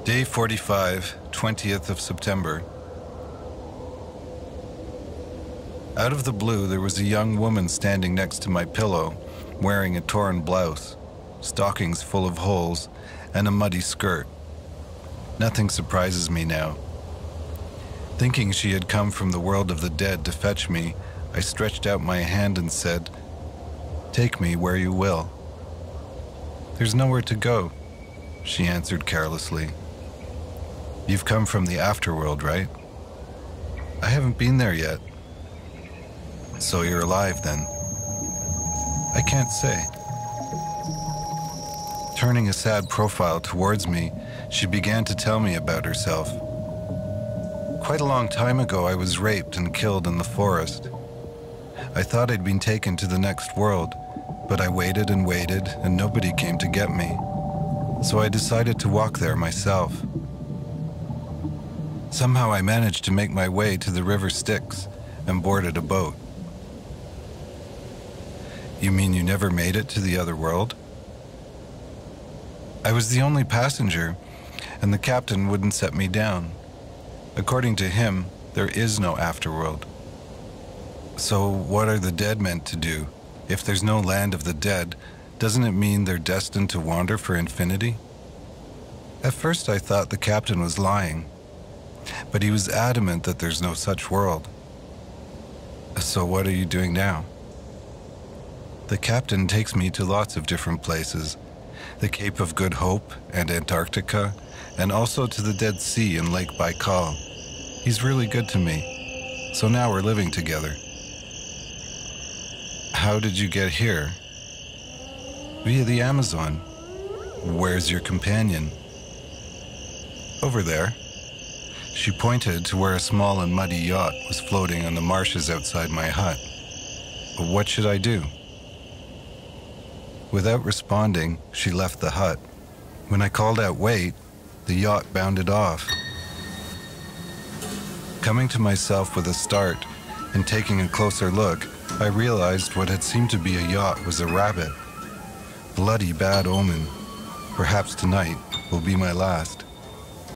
Day 45, 20th of September. Out of the blue, there was a young woman standing next to my pillow, wearing a torn blouse, stockings full of holes, and a muddy skirt. Nothing surprises me now. Thinking she had come from the world of the dead to fetch me, I stretched out my hand and said, "Take me where you will." "There's nowhere to go," she answered carelessly. "You've come from the afterworld, right?" "I haven't been there yet." "So you're alive then?" "I can't say." Turning a sad profile towards me, she began to tell me about herself. "Quite a long time ago, I was raped and killed in the forest. I thought I'd been taken to the next world, but I waited and waited, and nobody came to get me. So I decided to walk there myself. Somehow I managed to make my way to the River Styx and boarded a boat." "You mean you never made it to the other world?" "I was the only passenger, and the captain wouldn't set me down. According to him, there is no afterworld." "So what are the dead meant to do? If there's no land of the dead, doesn't it mean they're destined to wander for infinity?" At first I thought the captain was lying, but he was adamant that there's no such world. "So what are you doing now?" "The captain takes me to lots of different places, the Cape of Good Hope and Antarctica, and also to the Dead Sea and Lake Baikal. He's really good to me, so now we're living together." "How did you get here?" "Via the Amazon." "Where's your companion?" "Over there." She pointed to where a small and muddy yacht was floating on the marshes outside my hut. "What should I do?" Without responding, she left the hut. When I called out, "Wait," the yacht bounded off. Coming to myself with a start and taking a closer look, I realized what had seemed to be a yacht was a rabbit. Bloody bad omen. Perhaps tonight will be my last.